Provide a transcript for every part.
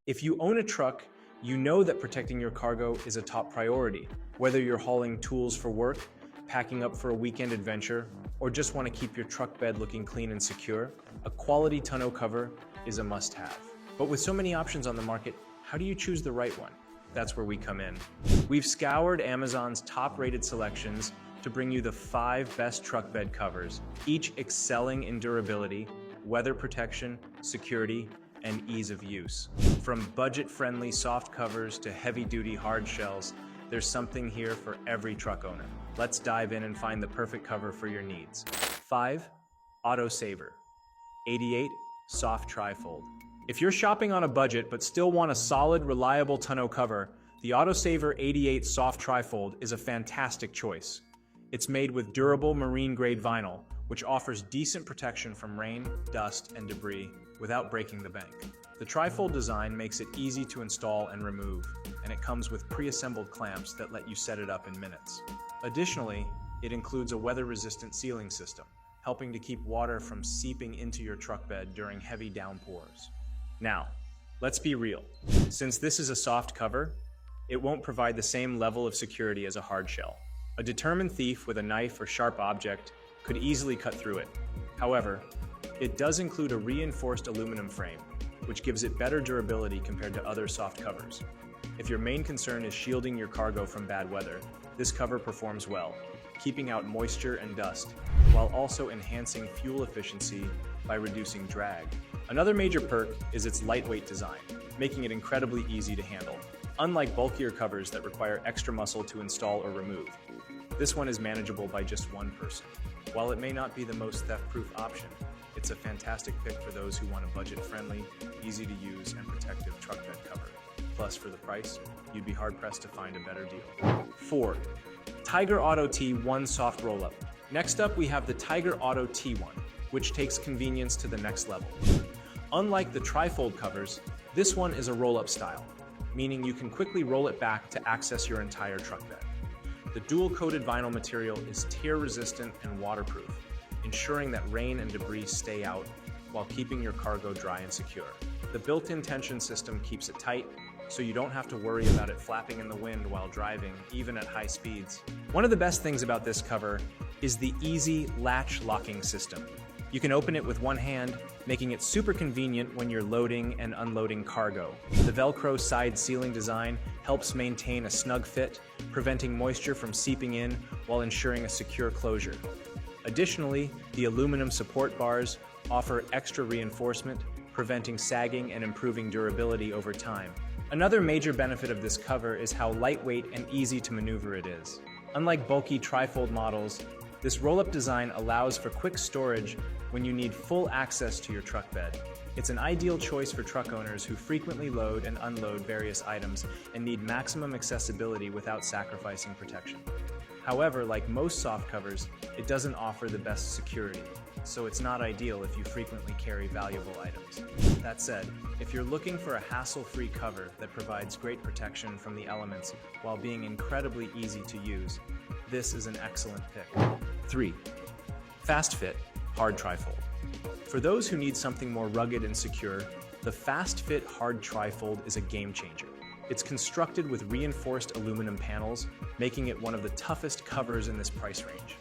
If you own a truck, you know that protecting your cargo is a top priority. Whether you're hauling tools for work, packing up for a weekend adventure, or just want to keep your truck bed looking clean and secure, a quality tonneau cover is a must-have. But with so many options on the market, how do you choose the right one? That's where we come in. We've scoured Amazon's top-rated selections to bring you the 5 best truck bed covers, each excelling in durability, weather protection, security, and ease of use. From budget-friendly soft covers to heavy-duty hard shells, there's something here for every truck owner. Let's dive in and find the perfect cover for your needs. 5. Auto Saver 88 Soft Trifold. If you're shopping on a budget but still want a solid, reliable tonneau cover, the Auto Saver 88 Soft Trifold is a fantastic choice. It's made with durable marine-grade vinyl, which offers decent protection from rain, dust, and debris without breaking the bank. The trifold design makes it easy to install and remove, and it comes with pre-assembled clamps that let you set it up in minutes. Additionally, it includes a weather-resistant sealing system, helping to keep water from seeping into your truck bed during heavy downpours. Now, let's be real. Since this is a soft cover, it won't provide the same level of security as a hard shell. A determined thief with a knife or sharp object could easily cut through it. However, it does include a reinforced aluminum frame, which gives it better durability compared to other soft covers. If your main concern is shielding your cargo from bad weather, this cover performs well, keeping out moisture and dust, while also enhancing fuel efficiency by reducing drag. Another major perk is its lightweight design, making it incredibly easy to handle. Unlike bulkier covers that require extra muscle to install or remove, this one is manageable by just one person. While it may not be the most theft-proof option, it's a fantastic pick for those who want a budget-friendly, easy-to-use, and protective truck bed cover. Plus, for the price, you'd be hard-pressed to find a better deal. 4. Tiger Auto T1 Soft Roll-Up. Next up, we have the Tiger Auto T1, which takes convenience to the next level. Unlike the trifold covers, this one is a roll-up style, meaning you can quickly roll it back to access your entire truck bed. The dual-coated vinyl material is tear-resistant and waterproof, ensuring that rain and debris stay out while keeping your cargo dry and secure. The built-in tension system keeps it tight, so you don't have to worry about it flapping in the wind while driving, even at high speeds. One of the best things about this cover is the easy latch locking system. You can open it with one hand, making it super convenient when you're loading and unloading cargo. The Velcro side sealing design helps maintain a snug fit, preventing moisture from seeping in while ensuring a secure closure. Additionally, the aluminum support bars offer extra reinforcement, preventing sagging and improving durability over time. Another major benefit of this cover is how lightweight and easy to maneuver it is. Unlike bulky trifold models, this roll-up design allows for quick storage when you need full access to your truck bed. It's an ideal choice for truck owners who frequently load and unload various items and need maximum accessibility without sacrificing protection. However, like most soft covers, it doesn't offer the best security, so it's not ideal if you frequently carry valuable items. That said, if you're looking for a hassle-free cover that provides great protection from the elements while being incredibly easy to use, this is an excellent pick. 3. Fast Fit Hard Trifold. For those who need something more rugged and secure, the Fast Fit Hard Trifold is a game changer. It's constructed with reinforced aluminum panels, making it one of the toughest covers in this price range.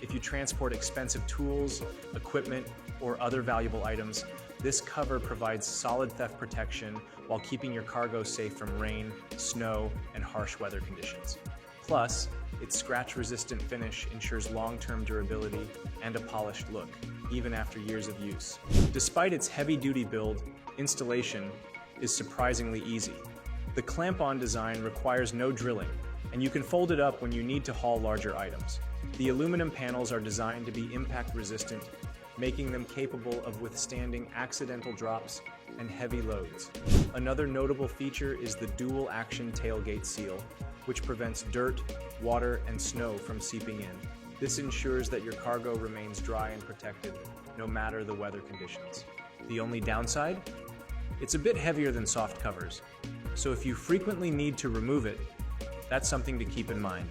If you transport expensive tools, equipment, or other valuable items, this cover provides solid theft protection while keeping your cargo safe from rain, snow, and harsh weather conditions. Plus, its scratch-resistant finish ensures long-term durability and a polished look, even after years of use. Despite its heavy-duty build, installation is surprisingly easy. The clamp-on design requires no drilling, and you can fold it up when you need to haul larger items. The aluminum panels are designed to be impact-resistant, making them capable of withstanding accidental drops and heavy loads. Another notable feature is the dual-action tailgate seal, which prevents dirt, water, and snow from seeping in. This ensures that your cargo remains dry and protected, no matter the weather conditions. The only downside? It's a bit heavier than soft covers, so if you frequently need to remove it, that's something to keep in mind.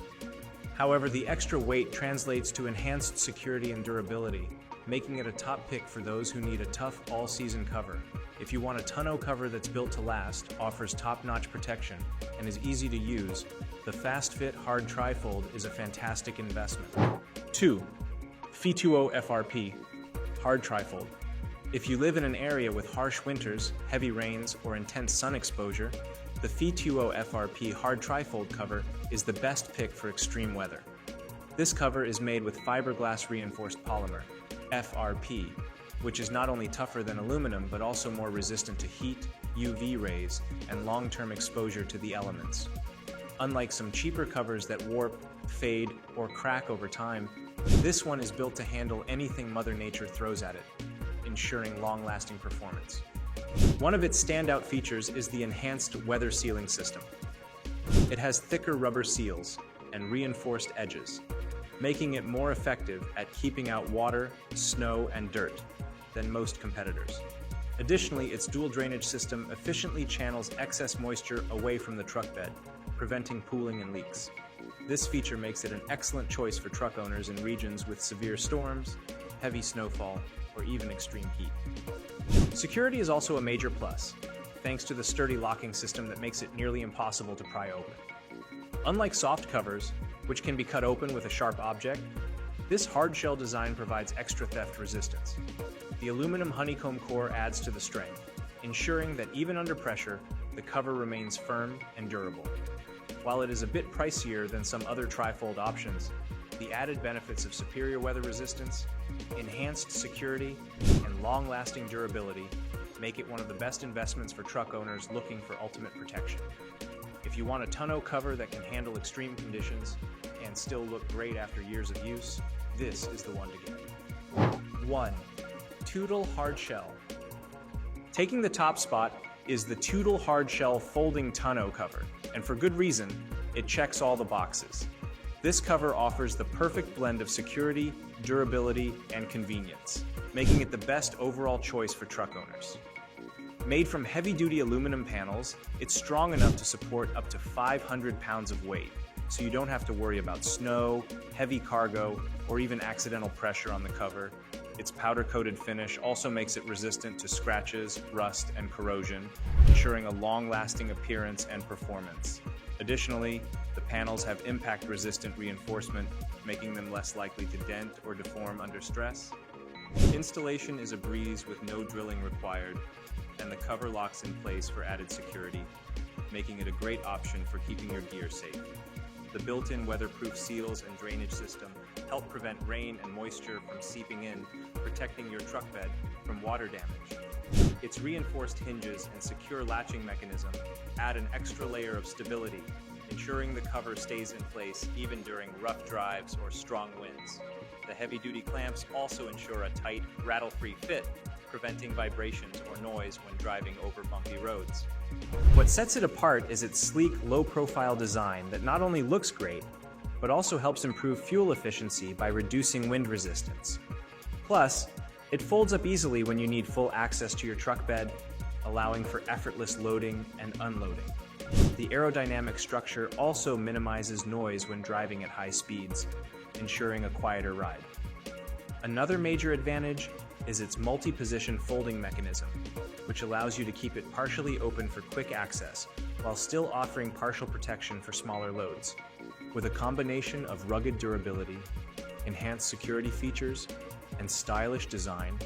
However, the extra weight translates to enhanced security and durability, making it a top pick for those who need a tough all-season cover. If you want a tonneau cover that's built to last, offers top-notch protection, and is easy to use, the fast-fit hard trifold is a fantastic investment. 2. F20 FRP Hard Trifold. If you live in an area with harsh winters, heavy rains, or intense sun exposure, the F20 FRP Hard Trifold cover is the best pick for extreme weather. This cover is made with fiberglass reinforced polymer, FRP, which is not only tougher than aluminum but also more resistant to heat, UV rays, and long-term exposure to the elements. Unlike some cheaper covers that warp, fade, or crack over time, this one is built to handle anything Mother Nature throws at it, ensuring long-lasting performance. One of its standout features is the enhanced weather sealing system. It has thicker rubber seals and reinforced edges, making it more effective at keeping out water, snow, and dirt than most competitors. Additionally, its dual drainage system efficiently channels excess moisture away from the truck bed, preventing pooling and leaks. This feature makes it an excellent choice for truck owners in regions with severe storms, heavy snowfall, or even extreme heat. Security is also a major plus, thanks to the sturdy locking system that makes it nearly impossible to pry open. Unlike soft covers, which can be cut open with a sharp object, this hard shell design provides extra theft resistance. The aluminum honeycomb core adds to the strength, ensuring that even under pressure, the cover remains firm and durable. While it is a bit pricier than some other trifold options, the added benefits of superior weather resistance, enhanced security, and long-lasting durability make it one of the best investments for truck owners looking for ultimate protection. If you want a tonneau cover that can handle extreme conditions and still look great after years of use, this is the one to get. 1. Tootle Hard Shell. Taking the top spot is the Tootle Hard Shell folding tonneau cover, and for good reason, it checks all the boxes. This cover offers the perfect blend of security, durability, and convenience, making it the best overall choice for truck owners. Made from heavy-duty aluminum panels, it's strong enough to support up to 500 pounds of weight, so you don't have to worry about snow, heavy cargo, or even accidental pressure on the cover. Its powder-coated finish also makes it resistant to scratches, rust, and corrosion, ensuring a long-lasting appearance and performance. Additionally, the panels have impact-resistant reinforcement, making them less likely to dent or deform under stress. Installation is a breeze with no drilling required, and the cover locks in place for added security, making it a great option for keeping your gear safe. The built-in weatherproof seals and drainage system help prevent rain and moisture from seeping in, protecting your truck bed from water damage. Its reinforced hinges and secure latching mechanism add an extra layer of stability, ensuring the cover stays in place even during rough drives or strong winds. The heavy-duty clamps also ensure a tight, rattle-free fit, preventing vibrations or noise when driving over bumpy roads. What sets it apart is its sleek, low-profile design that not only looks great, but also helps improve fuel efficiency by reducing wind resistance. Plus, it folds up easily when you need full access to your truck bed, allowing for effortless loading and unloading. The aerodynamic structure also minimizes noise when driving at high speeds, ensuring a quieter ride. Another major advantage is its multi-position folding mechanism, which allows you to keep it partially open for quick access while still offering partial protection for smaller loads. With a combination of rugged durability, enhanced security features, and stylish design,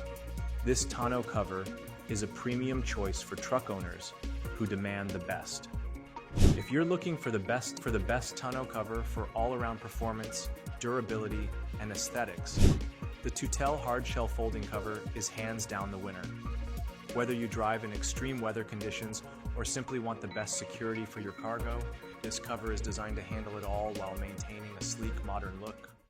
this tonneau cover is a premium choice for truck owners who demand the best. If you're looking for the best tonneau cover for all-around performance, durability, and aesthetics, the Tootle Hard Shell Folding Cover is hands down the winner. Whether you drive in extreme weather conditions or simply want the best security for your cargo, this cover is designed to handle it all while maintaining a sleek, modern look.